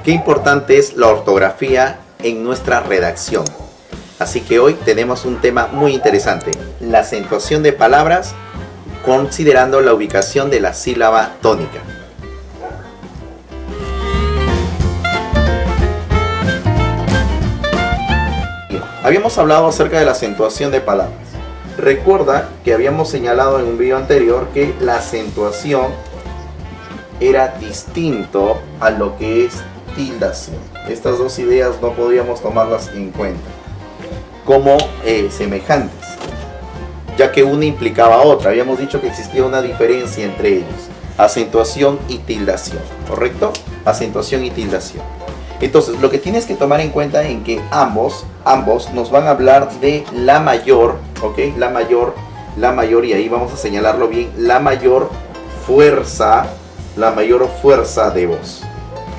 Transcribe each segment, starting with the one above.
Qué importante es la ortografía en nuestra redacción. Así que hoy tenemos un tema muy interesante, la acentuación de palabras considerando la ubicación de la sílaba tónica. Habíamos hablado acerca de la acentuación de palabras. Recuerda que habíamos señalado en un video anterior que la acentuación era distinto a lo que es tildación. Estas dos ideas no podíamos tomarlas en cuenta como semejantes, ya que una implicaba a otra. Habíamos dicho que existía una diferencia entre ellos, acentuación y tildación, ¿correcto? Acentuación y tildación. Entonces, lo que tienes que tomar en cuenta es que ambos nos van a hablar de la mayor, ¿ok? La mayor, y ahí vamos a señalarlo bien, la mayor fuerza de voz,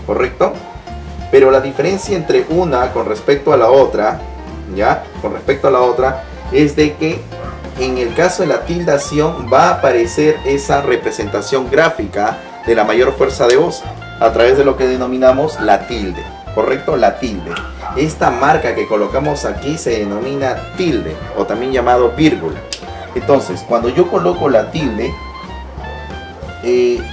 ¿correcto? Pero la diferencia entre una con respecto a la otra, ¿ya? Con respecto a la otra, es de que en el caso de la tildación va a aparecer esa representación gráfica de la mayor fuerza de voz a través de lo que denominamos la tilde, ¿correcto? La tilde. Esta marca que colocamos aquí se denomina tilde o también llamado vírgula. Entonces, cuando yo coloco la tilde,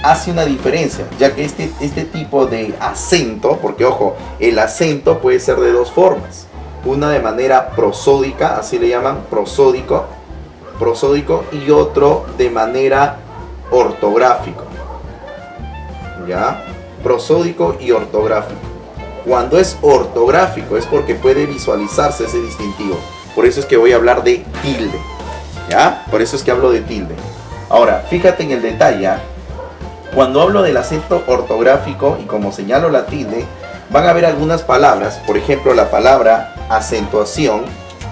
hace una diferencia, ya que este tipo de acento, porque ojo, el acento puede ser de dos formas. Una de manera prosódica, así le llaman, prosódico, y otro de manera ortográfico, ¿ya? Prosódico y ortográfico. Cuando es ortográfico es porque puede visualizarse ese distintivo. Por eso es que voy a hablar de tilde, ¿ya? Por eso es que hablo de tilde. Ahora, fíjate en el detalle. Cuando hablo del acento ortográfico y como señalo la tilde, van a haber algunas palabras, por ejemplo la palabra acentuación,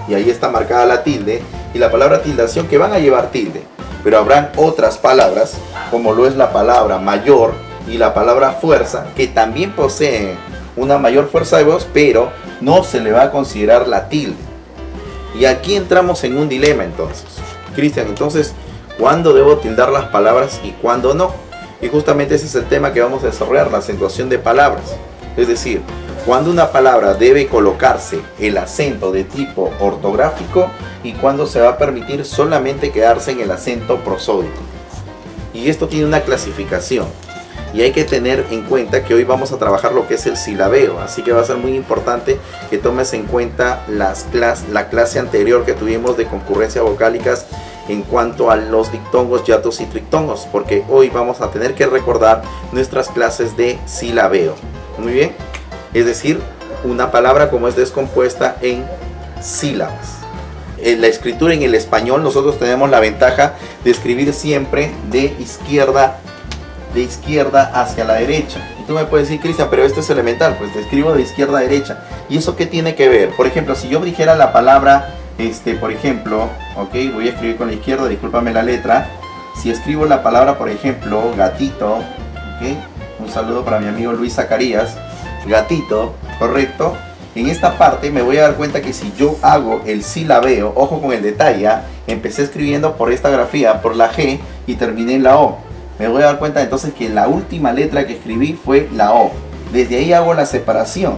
y ahí está marcada la tilde, y la palabra tildación que van a llevar tilde. Pero habrán otras palabras, como lo es la palabra mayor y la palabra fuerza, que también poseen una mayor fuerza de voz, pero no se le va a considerar la tilde. Y aquí entramos en un dilema entonces. Cristian, entonces, ¿cuándo debo tildar las palabras y cuándo no? Y justamente ese es el tema que vamos a desarrollar, la acentuación de palabras. Es decir, cuando una palabra debe colocarse el acento de tipo ortográfico y cuando se va a permitir solamente quedarse en el acento prosódico. Y esto tiene una clasificación. Y hay que tener en cuenta que hoy vamos a trabajar lo que es el silabeo. Así que va a ser muy importante que tomes en cuenta la clase anterior que tuvimos de concurrencia vocálicas en cuanto a los dictongos, hiatos y trictongos. Porque hoy vamos a tener que recordar nuestras clases de silabeo. Muy bien. Es decir, una palabra como es descompuesta en sílabas. En la escritura en el español nosotros tenemos la ventaja de escribir siempre de izquierda hacia la derecha. Y tú me puedes decir, Cristian, pero esto es elemental. Pues te escribo de izquierda a derecha. ¿Y eso qué tiene que ver? Por ejemplo, si yo dijera la palabra, por ejemplo, ok, voy a escribir con la izquierda, discúlpame la letra. Si escribo la palabra, por ejemplo, gatito, ok, un saludo para mi amigo Luis Zacarías, gatito, correcto. En esta parte me voy a dar cuenta que si yo hago el silabeo, ojo con el detalle, empecé escribiendo por esta grafía, por la G y terminé en la O. Me voy a dar cuenta entonces que la última letra que escribí fue la O. Desde ahí hago la separación.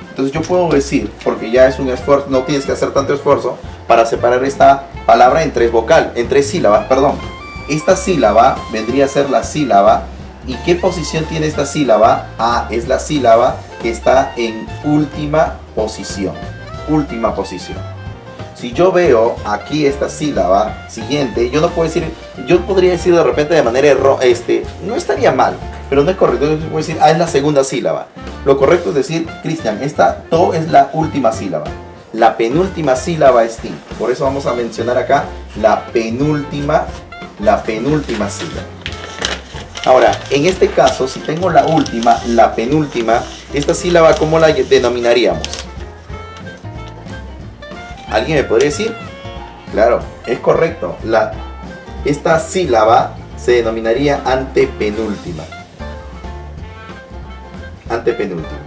Entonces yo puedo decir, porque ya es un esfuerzo, no tienes que hacer tanto esfuerzo para separar esta palabra en tres sílabas, perdón. Esta sílaba vendría a ser la sílaba. ¿Y qué posición tiene esta sílaba? Es la sílaba que está en última posición. Última posición. Si yo veo aquí esta sílaba siguiente, yo no puedo decir, yo podría decir de repente de manera no estaría mal, pero no es correcto. Yo puedo decir, es la segunda sílaba. Lo correcto es decir, Cristian, esta to es la última sílaba. La penúltima sílaba es ti. Por eso vamos a mencionar acá la penúltima sílaba. Ahora, en este caso, si tengo la última, la penúltima, esta sílaba, ¿cómo la denominaríamos? ¿Alguien me podría decir? Claro, es correcto. Esta sílaba se denominaría antepenúltima. Antepenúltima.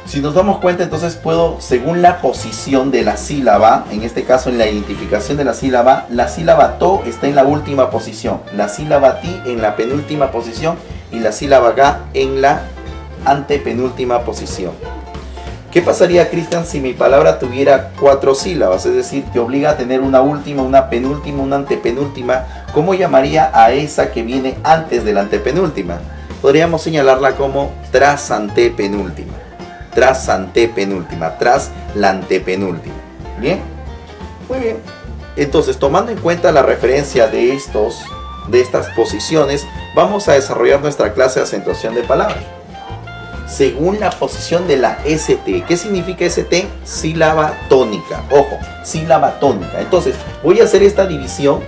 Si nos damos cuenta, entonces puedo, según la posición de la sílaba, en este caso en la identificación de la sílaba to está en la última posición, la sílaba ti en la penúltima posición y la sílaba ga en la antepenúltima posición. ¿Qué pasaría, Cristian, si mi palabra tuviera 4 sílabas? Es decir, que obliga a tener una última, una penúltima, una antepenúltima. ¿Cómo llamaría a esa que viene antes de la antepenúltima? Podríamos señalarla como trasantepenúltima. Trasantepenúltima, tras la antepenúltima. ¿Bien? Muy bien. Entonces, tomando en cuenta la referencia de estas posiciones, vamos a desarrollar nuestra clase de acentuación de palabras según la posición de la ST. ¿Qué significa ST? Sílaba tónica. Ojo, sílaba tónica. Entonces, voy a hacer esta división,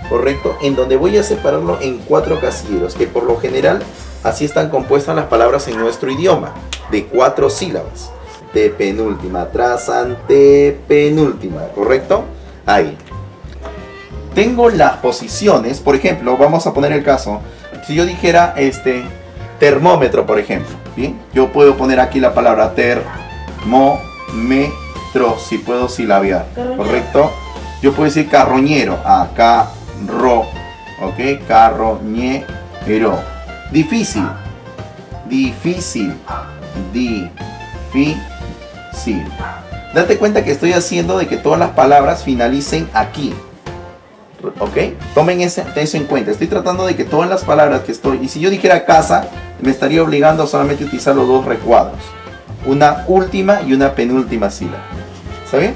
¿correcto? En donde voy a separarlo en 4 casilleros, que por lo general así están compuestas las palabras en nuestro idioma, de 4 sílabas. De penúltima, tras antepenúltima, ¿correcto? Ahí. Tengo las posiciones, por ejemplo, vamos a poner el caso, si yo dijera termómetro, por ejemplo, ¿bien? Yo puedo poner aquí la palabra termómetro, si puedo silabear, ¿correcto? Yo puedo decir carroñero, carro, ¿ok? Carroñero. Difícil, date cuenta que estoy haciendo de que todas las palabras finalicen aquí. ¿Ok? Tomen eso en cuenta. Estoy tratando de que todas las palabras que estoy... Y si yo dijera casa, me estaría obligando a solamente utilizar los 2 recuadros. Una última y una penúltima sílaba. ¿Está bien?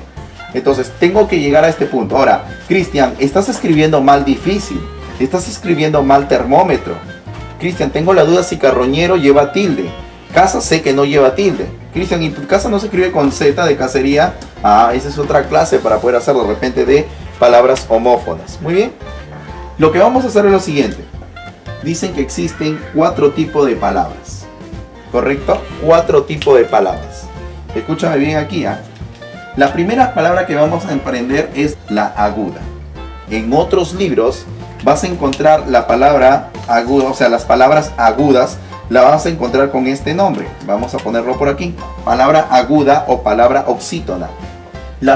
Entonces, tengo que llegar a este punto. Ahora, Cristian, estás escribiendo mal difícil. Estás escribiendo mal termómetro. Cristian, tengo la duda si carroñero lleva tilde. Casa sé que no lleva tilde. Cristian, ¿y tu casa no se escribe con Z de cacería? Ah, esa es otra clase para poder hacerlo de repente de palabras homófonas. Muy bien. Lo que vamos a hacer es lo siguiente. Dicen que existen 4 tipos de palabras. ¿Correcto? 4 tipos de palabras. Escúchame bien aquí, ¿ah? La primera palabra que vamos a emprender es la aguda. En otros libros vas a encontrar la palabra aguda, o sea, las palabras agudas la vas a encontrar con este nombre. Vamos a ponerlo por aquí. Palabra aguda o palabra oxítona.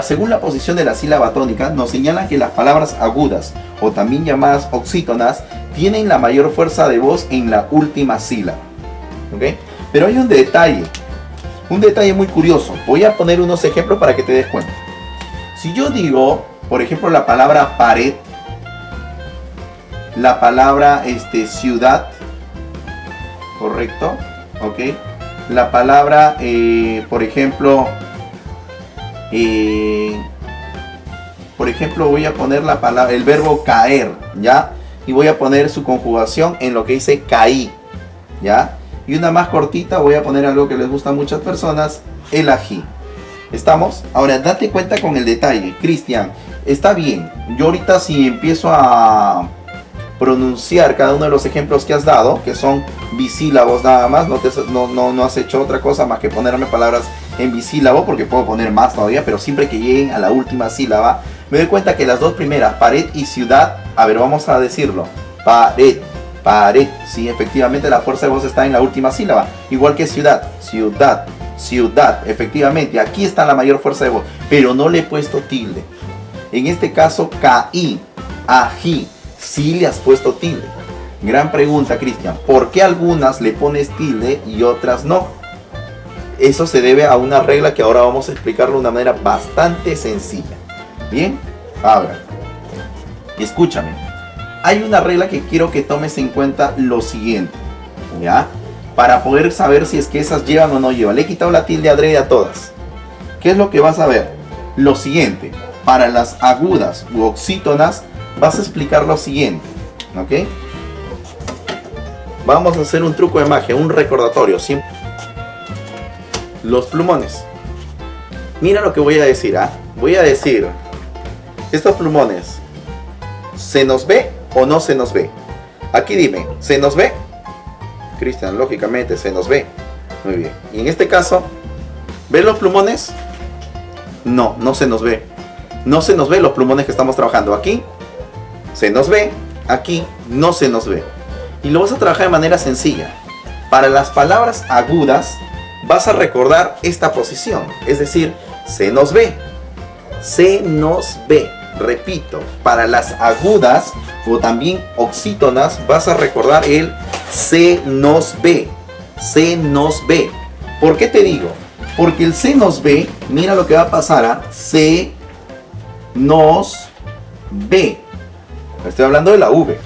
Según la posición de la sílaba tónica, nos señalan que las palabras agudas, o también llamadas oxítonas, tienen la mayor fuerza de voz en la última sílaba. ¿Ok? Pero hay un detalle muy curioso. Voy a poner unos ejemplos para que te des cuenta. Si yo digo, por ejemplo, la palabra pared, la palabra ciudad, ¿correcto? ¿Ok? La palabra, por ejemplo, voy a poner el verbo caer, ¿ya? Y voy a poner su conjugación en lo que dice caí, ¿ya? Y una más cortita, voy a poner algo que les gusta a muchas personas, el ají. ¿Estamos? Ahora, date cuenta con el detalle. Cristian, está bien. Yo ahorita si empiezo a pronunciar cada uno de los ejemplos que has dado, que son bisílabos nada más, no has hecho otra cosa más que ponerme palabras en bisílabo, porque puedo poner más todavía, pero siempre que lleguen a la última sílaba, me doy cuenta que las 2 primeras, pared y ciudad, a ver, vamos a decirlo, pared, sí, efectivamente la fuerza de voz está en la última sílaba, igual que ciudad, efectivamente, aquí está la mayor fuerza de voz, pero no le he puesto tilde. En este caso, caí, ají, sí le has puesto tilde. Gran pregunta, Cristian, ¿por qué algunas le pones tilde y otras no? Eso se debe a una regla que ahora vamos a explicarlo de una manera bastante sencilla. Bien, ahora, escúchame. Hay una regla que quiero que tomes en cuenta lo siguiente, ¿ya? Para poder saber si es que esas llevan o no llevan. Le he quitado la tilde adrede a todas. ¿Qué es lo que vas a ver? Lo siguiente, para las agudas u oxítonas, vas a explicar lo siguiente, ¿ok? Vamos a hacer un truco de magia, un recordatorio. Siempre. Los plumones. Mira lo que voy a decir, ¿ah? Voy a decir, estos plumones, ¿se nos ve o no se nos ve? Aquí dime, ¿se nos ve? Cristian, lógicamente se nos ve. Muy bien. Y en este caso, ¿ven los plumones? No, no se nos ve. No se nos ve los plumones que estamos trabajando. Aquí se nos ve, aquí no se nos ve. Y lo vas a trabajar de manera sencilla. Para las palabras agudas, vas a recordar esta posición. Es decir, se nos ve. Se nos ve. repito, para las agudas o también oxítonas vas a recordar el se nos ve. Se nos ve. ¿Por qué te digo? Porque el se nos ve, mira lo que va a pasar, se nos ve. Estoy hablando de la V.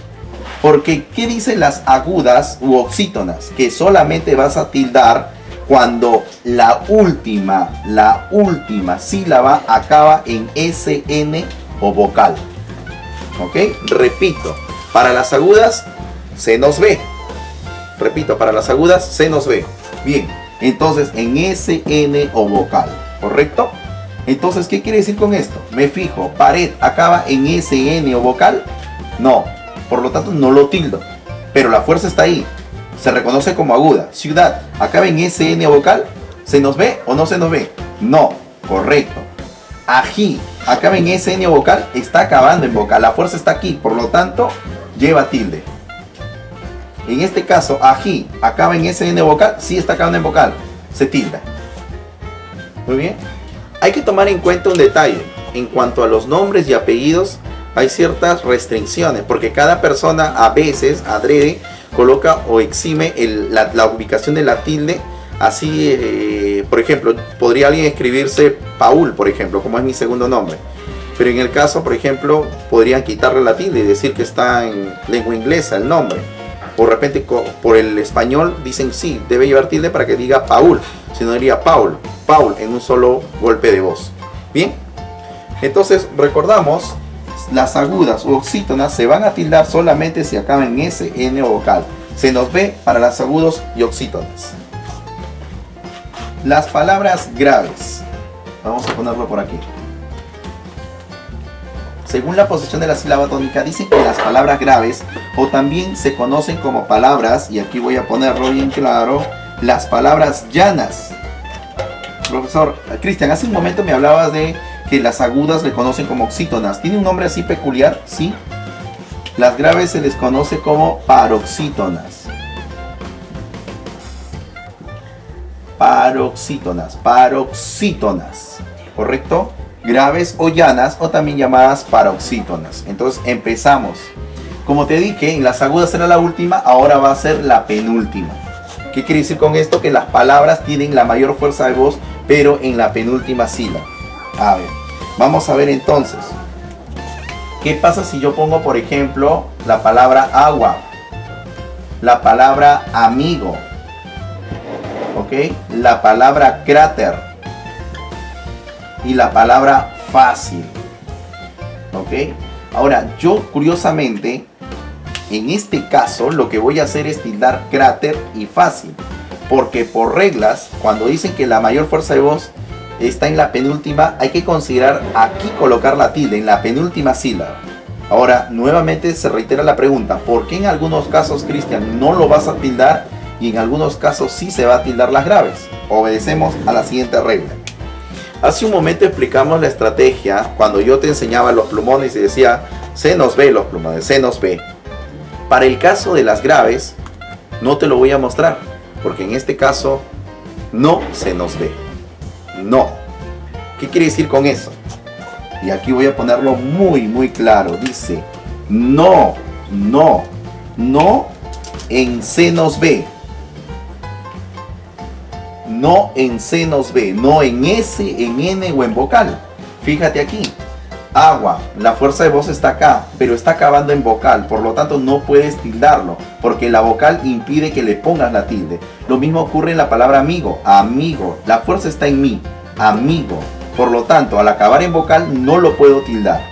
Porque, ¿qué dicen las agudas u oxítonas? Que solamente vas a tildar cuando la última sílaba acaba en SN o vocal. ¿Ok? Repito, para las agudas se nos ve. Repito, para las agudas se nos ve. Bien, entonces en SN o vocal, ¿correcto? Entonces, ¿qué quiere decir con esto? Me fijo, pared acaba en SN o vocal. No, por lo tanto no lo tildo, pero la fuerza está ahí. Se reconoce como aguda. Ciudad acaba en SN o vocal. ¿Se nos ve o no se nos ve? No, correcto. Ají acaba en SN o vocal. Está acabando en vocal. La fuerza está aquí, por lo tanto lleva tilde. En este caso, ají acaba en SN o vocal. Sí está acabando en vocal. Se tilda. Muy bien. Hay que tomar en cuenta un detalle. En cuanto a los nombres y apellidos, hay ciertas restricciones, porque cada persona a veces, adrede, coloca o exime la ubicación de la tilde. Así, por ejemplo, podría alguien escribirse Paul, por ejemplo, como es mi segundo nombre. Pero en el caso, por ejemplo, podrían quitarle la tilde y decir que está en lengua inglesa el nombre. O de repente, por el español, dicen sí, debe llevar tilde para que diga Paul. Si no, diría Paul, Paul, en un solo golpe de voz. Bien, entonces recordamos, las agudas u oxítonas se van a tildar solamente si acaban en SN o vocal. Se nos ve para las agudos y oxítonas. Las palabras graves. Vamos a ponerlo por aquí. Según la posición de la sílaba tónica, dicen que las palabras graves, o también se conocen como palabras, y aquí voy a ponerlo bien claro, las palabras llanas. Profesor Cristian, hace un momento me hablabas de que las agudas le conocen como oxítonas. ¿Tiene un nombre así peculiar? Sí. Las graves se les conoce como paroxítonas. Paroxítonas, paroxítonas. ¿Correcto? Graves o llanas, o también llamadas paroxítonas. Entonces empezamos. Como te dije, en las agudas era la última, ahora va a ser la penúltima. ¿Qué quiere decir con esto? Que las palabras tienen la mayor fuerza de voz, pero en la penúltima sílaba. A ver, vamos a ver entonces. ¿Qué pasa si yo pongo, por ejemplo, la palabra agua? La palabra amigo. ¿Ok? La palabra cráter. Y la palabra fácil. ¿Ok? Ahora, yo curiosamente, en este caso, lo que voy a hacer es tildar cráter y fácil. Porque por reglas, cuando dicen que la mayor fuerza de voz está en la penúltima, hay que considerar aquí colocar la tilde, en la penúltima sílaba. Ahora, nuevamente se reitera la pregunta, ¿por qué en algunos casos, Cristian, no lo vas a tildar y en algunos casos sí se va a tildar las graves? Obedecemos a la siguiente regla. Hace un momento explicamos la estrategia cuando yo te enseñaba los plumones y decía, se nos ve los plumones, se nos ve. Para el caso de las graves, no te lo voy a mostrar, porque en este caso no se nos ve. No. ¿Qué quiere decir con eso? Y aquí voy a ponerlo muy claro. Dice, no en se nos ve. No en se nos ve, no en S, en N o en vocal. Fíjate aquí. Agua, la fuerza de voz está acá, pero está acabando en vocal, por lo tanto no puedes tildarlo, porque la vocal impide que le pongas la tilde. Lo mismo ocurre en la palabra amigo, amigo, la fuerza está en mí, amigo, por lo tanto al acabar en vocal no lo puedo tildar.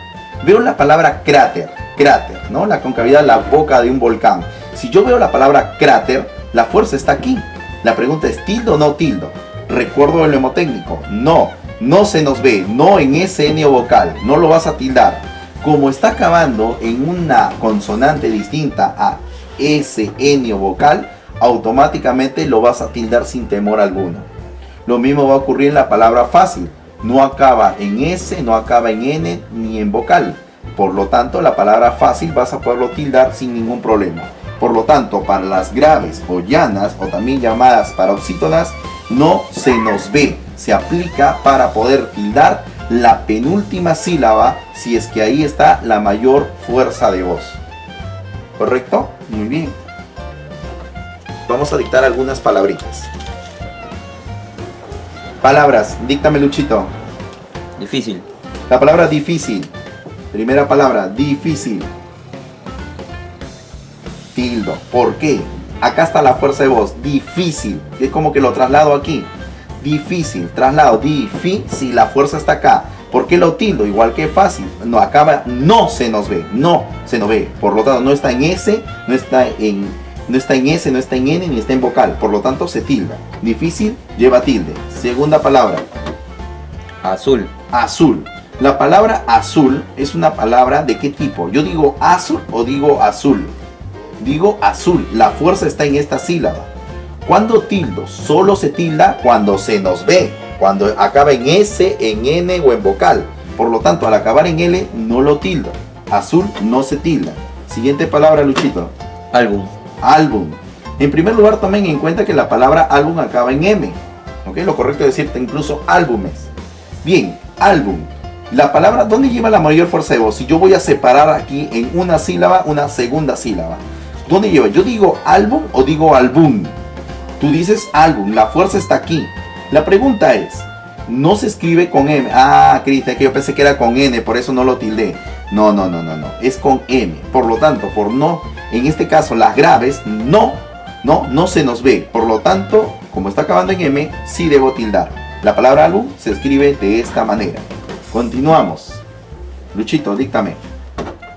Veo la palabra cráter, cráter, ¿no? La concavidad, la boca de un volcán. Si yo veo la palabra cráter, la fuerza está aquí. La pregunta es, ¿tildo o no tildo? Recuerdo el mnemotécnico, no se nos ve, no en SN o vocal, no lo vas a tildar. Como está acabando en una consonante distinta a SN o vocal, automáticamente lo vas a tildar sin temor alguno. Lo mismo va a ocurrir en la palabra fácil, no acaba en S, no acaba en N ni en vocal. Por lo tanto, la palabra fácil vas a poderlo tildar sin ningún problema. Por lo tanto, para las graves o llanas, o también llamadas paroxítonas, no se nos ve. Se aplica para poder tildar la penúltima sílaba si es que ahí está la mayor fuerza de voz. ¿Correcto? Muy bien. Vamos a dictar algunas palabritas. Palabras, díctame Luchito. Difícil. La palabra difícil. Primera palabra, difícil. Tildo. ¿Por qué? Acá está la fuerza de voz. Difícil. Es como que lo traslado aquí. Difícil. Traslado. Difícil. La fuerza está acá. ¿Por qué lo tildo? Igual que fácil. No, acaba. No se nos ve. No se nos ve. Por lo tanto, no está en S. No está en S. No está en N. Ni está en vocal. Por lo tanto, se tilda. Difícil lleva tilde. Segunda palabra. Azul. Azul. La palabra azul es una palabra ¿de qué tipo? Yo digo azul o digo azul. Digo azul. La fuerza está en esta sílaba. ¿Cuándo tildo? Solo se tilda cuando se nos ve. Cuando acaba en S, en N o en vocal. Por lo tanto, al acabar en L, no lo tildo. Azul no se tilda. Siguiente palabra, Luchito. Álbum. Álbum. En primer lugar, tomen en cuenta que la palabra álbum acaba en M. ¿Ok? Lo correcto es decirte incluso álbumes. Bien, álbum. La palabra, ¿dónde lleva la mayor fuerza de voz? Si yo voy a separar aquí en una sílaba, una segunda sílaba. ¿Dónde lleva? ¿Yo digo álbum o digo álbum? Tú dices álbum, la fuerza está aquí. La pregunta es, no se escribe con M. Ah, Cristian, que yo pensé que era con N, por eso no lo tildé. No, es con M. Por lo tanto, por no, en este caso las graves, no se nos ve. Por lo tanto, como está acabando en M, sí debo tildar. La palabra álbum se escribe de esta manera. Continuamos. Luchito, díctame.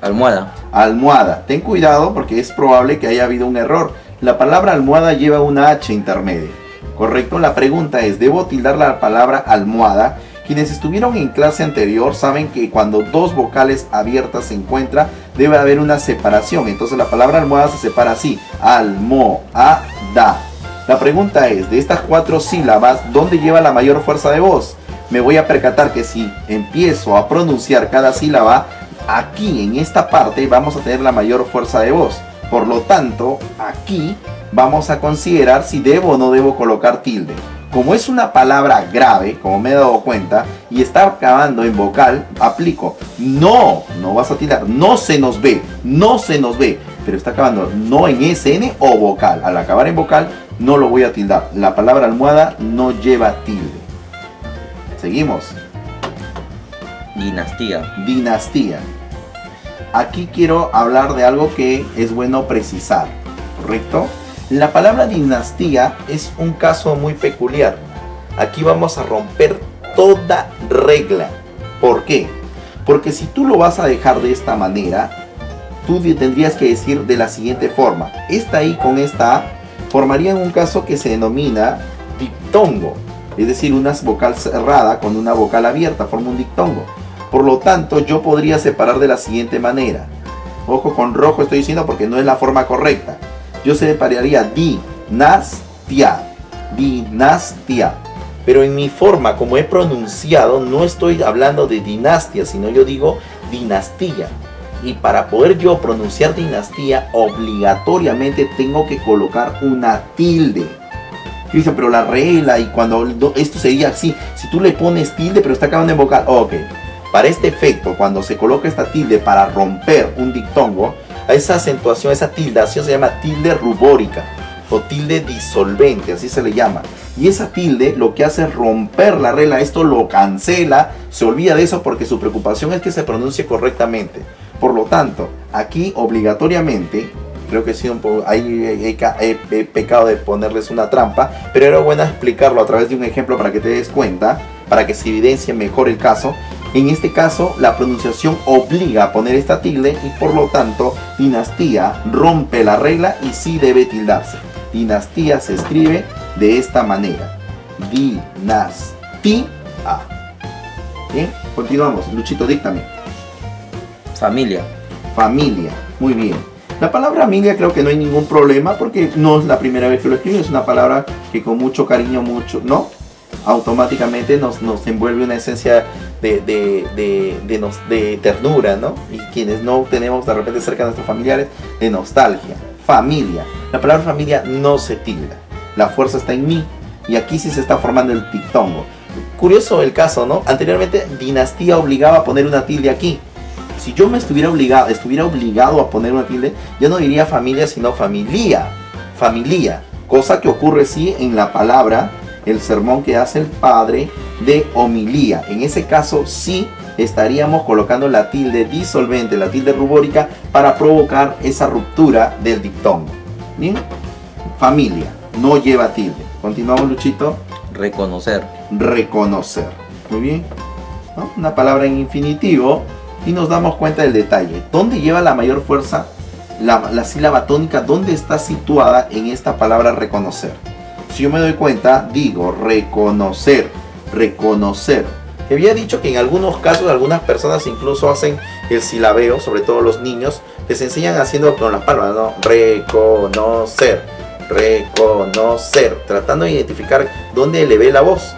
Almohada. Almohada. Ten cuidado porque es probable que haya habido un error. La palabra almohada lleva una H intermedia. ¿Correcto? La pregunta es, ¿debo tildar la palabra almohada? Quienes estuvieron en clase anterior saben que cuando dos vocales abiertas se encuentran, debe haber una separación. Entonces la palabra almohada se separa así. Almohada. La pregunta es, de estas 4 sílabas, ¿dónde lleva la mayor fuerza de voz? Me voy a percatar que si empiezo a pronunciar cada sílaba, aquí en esta parte vamos a tener la mayor fuerza de voz. Por lo tanto, aquí vamos a considerar si debo o no debo colocar tilde. Como es una palabra grave, como me he dado cuenta, y está acabando en vocal, aplico. No vas a tildar. No se nos ve. Pero está acabando no en SN o vocal. Al acabar en vocal, no lo voy a tildar. La palabra almohada no lleva tilde. Seguimos. Dinastía. Dinastía. Aquí quiero hablar de algo que es bueno precisar, ¿correcto? La palabra dinastía es un caso muy peculiar. Aquí vamos a romper toda regla. ¿Por qué? Porque si tú lo vas a dejar de esta manera, tú tendrías que decir de la siguiente forma. Esta I con esta A formarían un caso que se denomina diptongo. Es decir, una vocal cerrada con una vocal abierta forma un diptongo. Por lo tanto, yo podría separar de la siguiente manera. Ojo, con rojo estoy diciendo porque no es la forma correcta. Yo separaría dinastia. Pero en mi forma, como he pronunciado, no estoy hablando de dinastia, sino yo digo dinastía. Y para poder yo pronunciar dinastía, obligatoriamente tengo que colocar una tilde. Cristian, pero la regla y cuando esto sería así, si tú le pones tilde pero está acabando en vocal, ok. Para este efecto, cuando se coloca esta tilde para romper un diptongo, a esa acentuación, esa tildación se llama tilde rubórica o tilde disolvente, así se le llama. Y esa tilde lo que hace es romper la regla, esto lo cancela, se olvida de eso porque su preocupación es que se pronuncie correctamente. Por lo tanto, aquí obligatoriamente, creo que sí, ahí he pecado de ponerles una trampa, pero era bueno explicarlo a través de un ejemplo para que te des cuenta, para que se evidencie mejor el caso. En este caso, la pronunciación obliga a poner esta tilde y por lo tanto, dinastía rompe la regla y sí debe tildarse. Dinastía se escribe de esta manera. Dinastía. Bien, continuamos. Luchito, díctame. Familia. Familia. Muy bien. La palabra familia creo que no hay ningún problema porque no es la primera vez que lo escribo. Es una palabra que con mucho cariño, ¿no? Automáticamente nos envuelve una esencia de ternura, ¿no? Y quienes no tenemos de repente cerca de nuestros familiares, de nostalgia. Familia. La palabra familia no se tilda. La fuerza está en mí. Y aquí sí se está formando el diptongo. Curioso el caso, ¿no? Anteriormente dinastía obligaba a poner una tilde aquí. Si yo me estuviera obligado a poner una tilde, ya no diría familia, sino familia. Familia. Cosa que ocurre sí en la palabra, el sermón que hace el padre de homilía. En ese caso sí estaríamos colocando la tilde disolvente, la tilde rubórica, para provocar esa ruptura del diptongo. Bien, familia, no lleva tilde. Continuamos, Luchito. Reconocer. Reconocer. Muy bien, ¿no? Una palabra en infinitivo y nos damos cuenta del detalle. ¿Dónde lleva la mayor fuerza la sílaba tónica? ¿Dónde está situada en esta palabra reconocer? Si yo me doy cuenta, digo reconocer, reconocer. Te había dicho que en algunos casos algunas personas incluso hacen el silabeo, sobre todo los niños, les enseñan haciendo con las palmas, ¿no? Reconocer, reconocer, tratando de identificar dónde eleve la voz.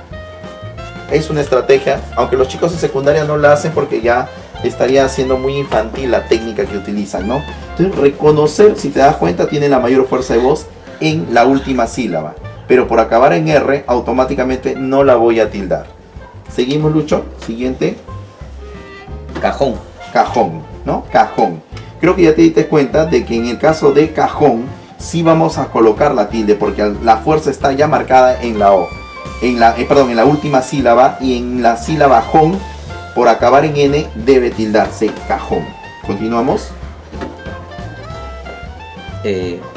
Es una estrategia, aunque los chicos en secundaria no la hacen porque ya estaría siendo muy infantil la técnica que utilizan, ¿no? Entonces, reconocer, si te das cuenta, tiene la mayor fuerza de voz en la última sílaba. Pero por acabar en R, automáticamente no la voy a tildar. Seguimos, Lucho. Siguiente. Cajón. Cajón, ¿no? Cajón. Creo que ya te diste cuenta de que en el caso de cajón, sí vamos a colocar la tilde, porque la fuerza está ya marcada en la O. En la última sílaba, y en la sílaba jón, por acabar en N, debe tildarse cajón. Continuamos.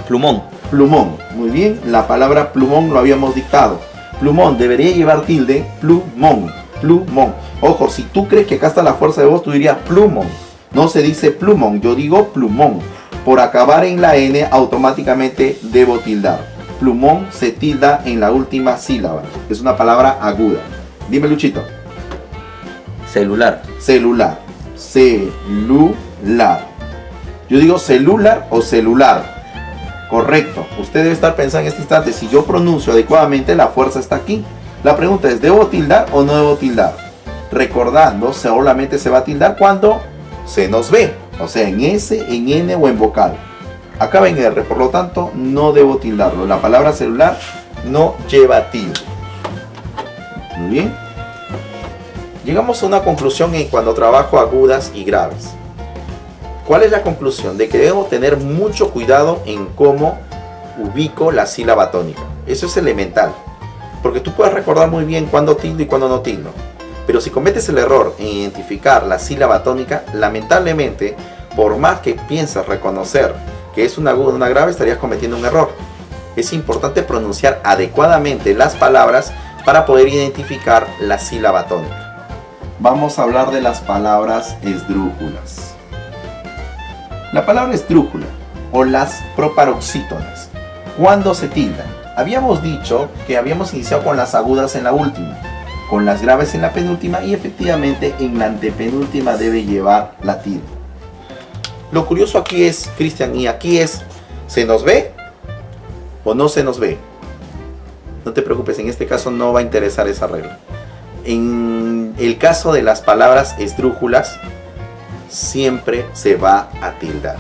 Plumón. Plumón. Muy bien, la palabra plumón lo habíamos dictado. Plumón debería llevar tilde, plumón, plumón. Ojo, si tú crees que acá está la fuerza de voz, tú dirías plumón. No se dice plumón, yo digo plumón. Por acabar en la N, automáticamente debo tildar. Plumón se tilda en la última sílaba. Es una palabra aguda. Dime, Luchito. Celular. Celular. Celular. Yo digo celular o celular. Correcto. Usted debe estar pensando en este instante, si yo pronuncio adecuadamente, la fuerza está aquí. La pregunta es, ¿debo tildar o no debo tildar? Recordando, solamente se va a tildar cuando se nos ve. O sea, en S, en N o en vocal. Acaba en R, por lo tanto, no debo tildarlo. La palabra celular no lleva tilde. Muy bien. Llegamos a una conclusión en cuando trabajo agudas y graves. ¿Cuál es la conclusión? De que debo tener mucho cuidado en cómo ubico la sílaba tónica. Eso es elemental. Porque tú puedes recordar muy bien cuándo tildo y cuándo no tildo. Pero si cometes el error en identificar la sílaba tónica, lamentablemente, por más que piensas reconocer que es una aguda o una grave, estarías cometiendo un error. Es importante pronunciar adecuadamente las palabras para poder identificar la sílaba tónica. Vamos a hablar de las palabras esdrújulas. La palabra esdrújula o las proparoxítonas, ¿cuándo se tildan? Habíamos dicho que habíamos iniciado con las agudas en la última, con las graves en la penúltima, y efectivamente en la antepenúltima debe llevar la tilde. Lo curioso aquí es, Cristian, y aquí es, ¿se nos ve o no se nos ve? No te preocupes, en este caso no va a interesar esa regla. En el caso de las palabras esdrújulas, siempre se va a tildar.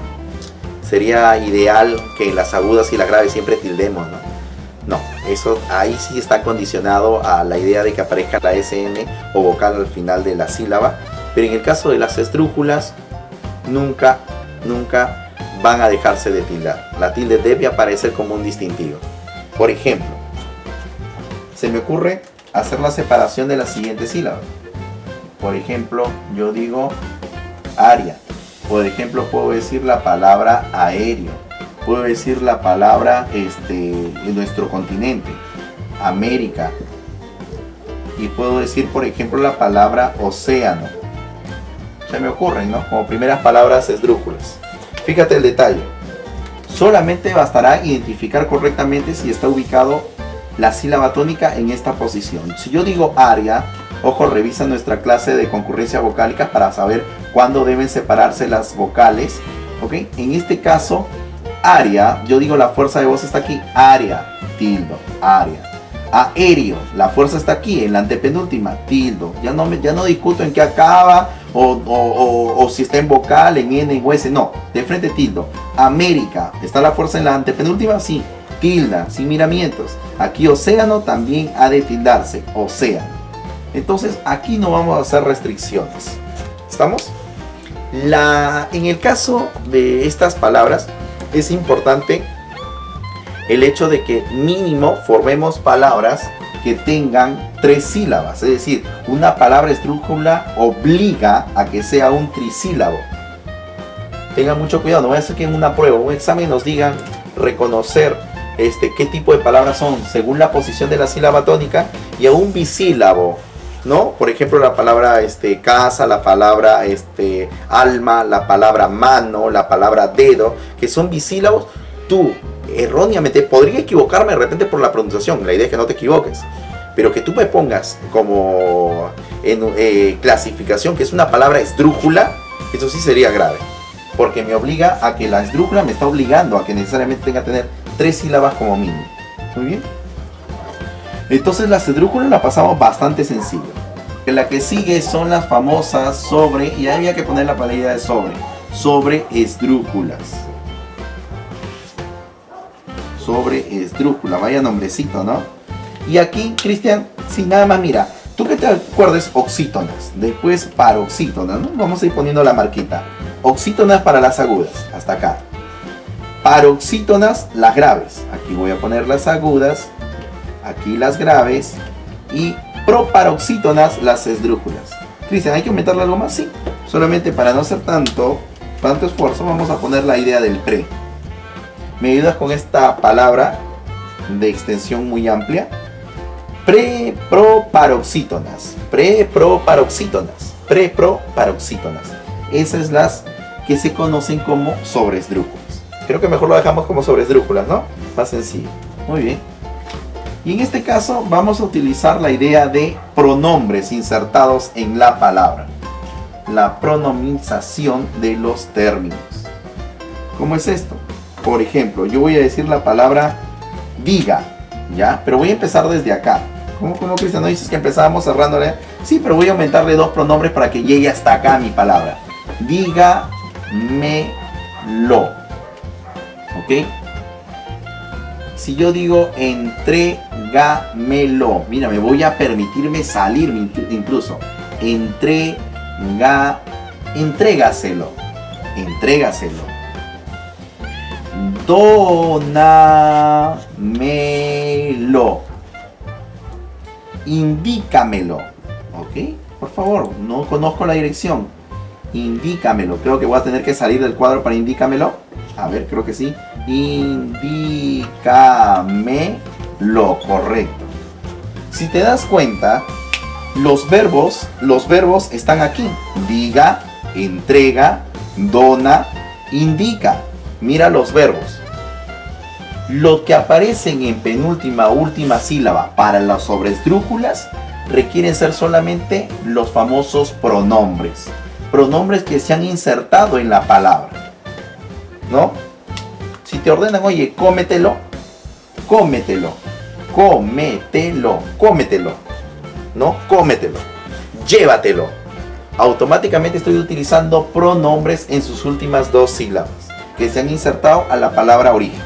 Sería ideal que las agudas y las graves siempre tildemos, ¿no? No, eso ahí sí está condicionado a la idea de que aparezca la SN o vocal al final de la sílaba. Pero en el caso de las esdrújulas, nunca van a dejarse de tildar. La tilde debe aparecer como un distintivo. Por ejemplo, se me ocurre hacer la separación de la siguiente sílaba. Por ejemplo, yo digo área. Por ejemplo, puedo decir la palabra aéreo. Puedo decir la palabra en nuestro continente, América. Y puedo decir, por ejemplo, la palabra océano. Se me ocurren, ¿no? Como primeras palabras esdrújulas. Fíjate el detalle. Solamente bastará identificar correctamente si está ubicado la sílaba tónica en esta posición. Si yo digo área, ojo, revisa nuestra clase de concurrencia vocálica para saber cuándo deben separarse las vocales. ¿Ok? En este caso, área, yo digo la fuerza de voz está aquí, área, tildo, área. Aéreo, la fuerza está aquí, en la antepenúltima, tildo. Ya no discuto en qué acaba o si está en vocal, en N, en S, no, de frente tildo. América, ¿está la fuerza en la antepenúltima? Sí, tilda, sin miramientos. Aquí océano también ha de tildarse, océano. Entonces aquí no vamos a hacer restricciones. ¿Estamos? En el caso de estas palabras es importante el hecho de que mínimo formemos palabras que tengan 3 sílabas. Es decir, una palabra esdrújula obliga a que sea un trisílabo. Tengan mucho cuidado, no vaya a ser que en una prueba o un examen nos digan reconocer qué tipo de palabras son según la posición de la sílaba tónica y a un bisílabo, ¿no? Por ejemplo, la palabra casa, la palabra alma, la palabra mano, la palabra dedo, que son bisílabos. Tú erróneamente, podría equivocarme de repente por la pronunciación, la idea es que no te equivoques, pero que tú me pongas como en clasificación que es una palabra esdrújula, eso sí sería grave, porque me obliga a que la esdrújula me está obligando a que necesariamente tenga que tener 3 sílabas como mínimo. Muy bien. Entonces las esdrújulas la pasamos bastante sencillo. La que sigue son las famosas sobre, y ahí había que poner la palabra de sobre esdrújulas. Sobre esdrújula, vaya nombrecito, ¿no? Y aquí, Cristian, sin nada más, mira, tú que te acuerdes, oxítonas, después paroxítonas, ¿no? Vamos a ir poniendo la marquita. Oxítonas para las agudas, hasta acá. Paroxítonas, las graves. Aquí voy a poner las agudas, aquí las graves, y proparoxítonas, las esdrújulas. Cristian, ¿hay que aumentarle algo más? Sí. Solamente para no hacer tanto esfuerzo, vamos a poner la idea del pre. ¿Me ayudas con esta palabra de extensión muy amplia? Preproparoxítonas. Preproparoxítonas. Preproparoxítonas. Esas es las que se conocen como sobresdrújulas. Creo que mejor lo dejamos como sobresdrújulas, ¿no? Más sencillo. Muy bien. Y en este caso vamos a utilizar la idea de pronombres insertados en la palabra. La pronomización de los términos. ¿Cómo es esto? Por ejemplo, yo voy a decir la palabra diga, ¿ya? Pero voy a empezar desde acá. ¿Cómo, Cristian? ¿No dices que empezábamos cerrándole? Sí, pero voy a aumentarle 2 pronombres para que llegue hasta acá mi palabra. Dígamelo. ¿Ok? Si yo digo entrégamelo, mira, me voy a permitirme salir incluso. Entrégaselo. Entrégaselo. Dónamelo. Indícamelo. ¿Ok? Por favor, no conozco la dirección. Indícamelo. Creo que voy a tener que salir del cuadro para indícamelo. A ver, creo que sí. Indícamelo. Correcto. Si te das cuenta, los verbos están aquí. Diga, entrega, dona, indica. Mira los verbos. Lo que aparecen en penúltima o última sílaba para las sobresdrújulas requieren ser solamente los famosos pronombres. Pronombres que se han insertado en la palabra, ¿no? Si te ordenan, oye, cómetelo, cómetelo, cómetelo, cómetelo, ¿no? Cómetelo, llévatelo. Automáticamente estoy utilizando pronombres en sus últimas 2 sílabas que se han insertado a la palabra origen.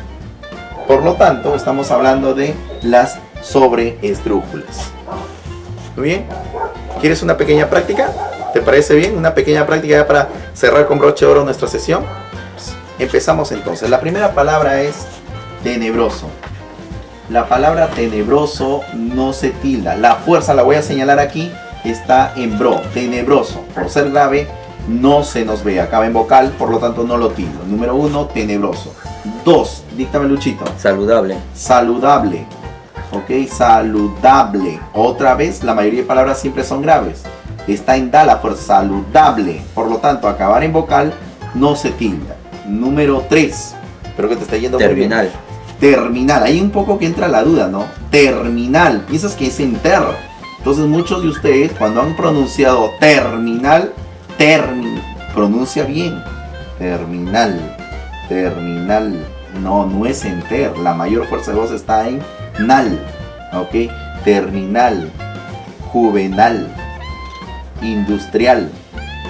Por lo tanto, estamos hablando de las sobreesdrújulas. Muy bien. ¿Quieres una pequeña práctica? ¿Te parece bien? Una pequeña práctica ya para cerrar con broche de oro nuestra sesión. Empezamos entonces. La primera palabra es tenebroso. La palabra tenebroso no se tilda. La fuerza, la voy a señalar aquí, está en bro. Tenebroso. Por ser grave, no se nos ve. Acaba en vocal, por lo tanto no lo tildo. Número 1, tenebroso. 2, díctame, Luchito. Saludable. Saludable. Ok, saludable. Otra vez, la mayoría de palabras siempre son graves. Está en da la fuerza, saludable. Por lo tanto, acabar en vocal no se tilda. Número 3. Espero que te esté yendo terminal. Muy bien. Terminal. Ahí un poco que entra la duda, ¿no? Terminal. Piensas que es enter. Entonces muchos de ustedes cuando han pronunciado terminal, pronuncia bien. Terminal. Terminal. No, no es enter. La mayor fuerza de voz está en nal. Ok. Terminal. Juvenal. Industrial.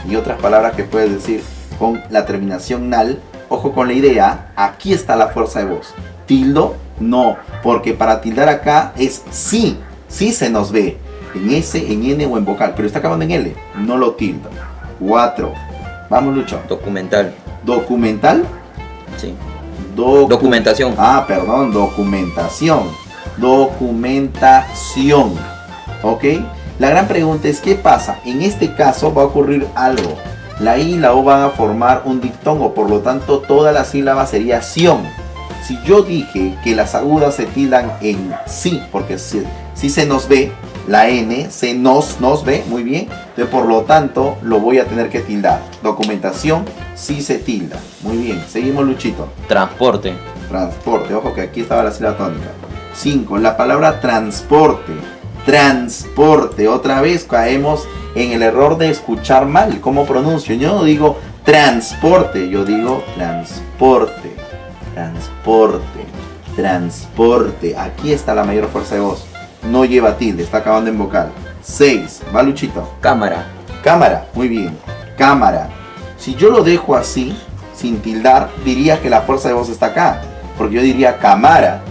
Y otras palabras que puedes decir con la terminación nal. Ojo con la idea. Aquí está la fuerza de voz. Tildo, no. Porque para tildar acá es sí. Sí se nos ve. en S, en N o en vocal, pero está acabando en L, no lo tildo. 4. Vamos, Lucho. Documental. Documental. Sí. Documentación. Ah, perdón, documentación. Documentación. ¿Ok? La gran pregunta es, ¿qué pasa? En este caso va a ocurrir algo. La I y la O van a formar un diptongo, por lo tanto toda la sílaba sería ción. Si yo dije que las agudas se tildan en sí, porque si se nos ve, la N se nos ve, muy bien. Entonces, por lo tanto, lo voy a tener que tildar. Documentación, sí se tilda. Muy bien, seguimos, Luchito. Transporte. Transporte, ojo que aquí estaba la sílaba tónica. 5. La palabra transporte. Transporte. Otra vez caemos en el error de escuchar mal. ¿Cómo pronuncio? Yo no digo transporte, yo digo transporte. Transporte. Transporte. Aquí está la mayor fuerza de voz. No lleva tilde, está acabando en vocal. 6. Va, Luchito. Cámara. Cámara. Muy bien. Cámara. Si yo lo dejo así, sin tildar, diría que la fuerza de voz está acá. Porque yo diría cámara.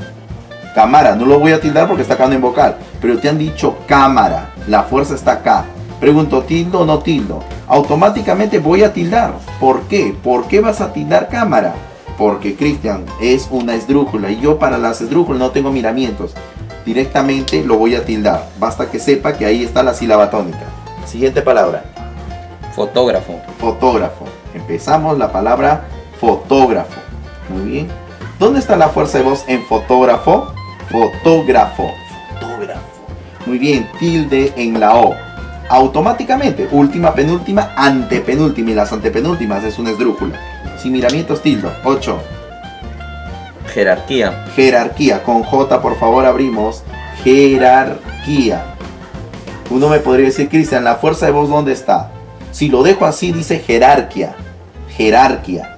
Cámara. No lo voy a tildar porque está acabando en vocal. Pero te han dicho cámara. La fuerza está acá. Pregunto, ¿tildo o no tildo? Automáticamente voy a tildar. ¿Por qué? ¿Por qué vas a tildar cámara? Porque, Cristian, es una esdrújula. Y yo para las esdrújulas no tengo miramientos. Directamente lo voy a tildar. Basta que sepa que ahí está la sílaba tónica. Siguiente palabra. Fotógrafo. Fotógrafo. Empezamos la palabra fotógrafo. Muy bien. ¿Dónde está la fuerza de voz en fotógrafo? Fotógrafo. Fotógrafo. Muy bien. Tilde en la O. Automáticamente. Última, penúltima, antepenúltima. Y las antepenúltimas es una esdrújula. Sin miramientos tildo. 8. Jerarquía. Jerarquía. Con J, por favor, abrimos. Jerarquía. Uno me podría decir, Cristian, ¿la fuerza de voz dónde está? Si lo dejo así, dice jerarquía. Jerarquía.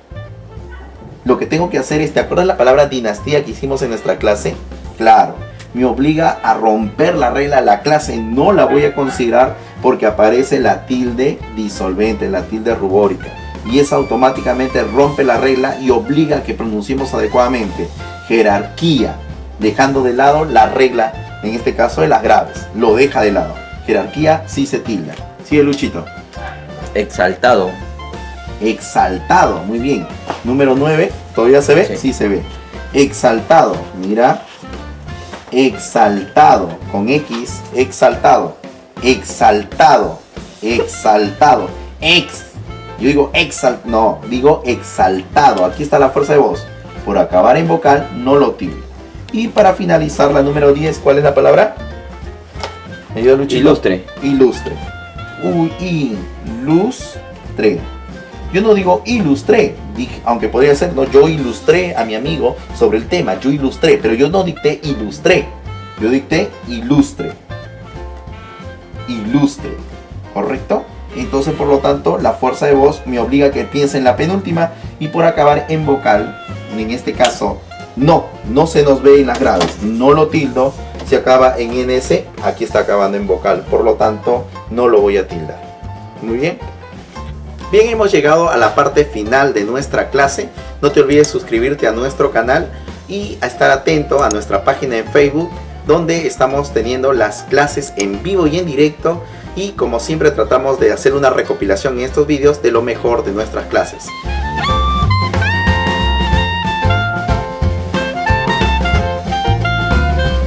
Lo que tengo que hacer es, ¿te acuerdas la palabra dinastía que hicimos en nuestra clase? Claro. Me obliga a romper la regla. La clase no la voy a considerar porque aparece la tilde disolvente, la tilde rubórica. Y esa automáticamente rompe la regla y obliga a que pronunciemos adecuadamente. Jerarquía, dejando de lado la regla, en este caso de las graves. Lo deja de lado. Jerarquía sí se tilda. Sigue, Luchito. Exaltado. Exaltado, muy bien. Número 9, ¿todavía se ve? Sí. Sí se ve. Exaltado, mira. Exaltado, con X, exaltado. Exaltado, exaltado. Yo digo no, digo exaltado. Aquí está la fuerza de voz. Por acabar en vocal, no lo tildo. Y para finalizar, la número 10, ¿cuál es la palabra? ¿Me ayuda, Luchito? Ilustre. Ilustre. Ilustre. Yo no digo ilustré, aunque podría ser, no, yo ilustré a mi amigo sobre el tema, yo ilustré, pero yo no dicté ilustré, yo dicté ilustre. Ilustre, ¿correcto? Entonces, por lo tanto, la fuerza de voz me obliga a que piense en la penúltima y por acabar en vocal, en este caso, no se nos ve en las graves, no lo tildo, se acaba en NS, aquí está acabando en vocal, por lo tanto, no lo voy a tildar. Muy bien. Bien, hemos llegado a la parte final de nuestra clase. No te olvides suscribirte a nuestro canal y a estar atento a nuestra página en Facebook, donde estamos teniendo las clases en vivo y en directo. Y como siempre tratamos de hacer una recopilación en estos vídeos de lo mejor de nuestras clases.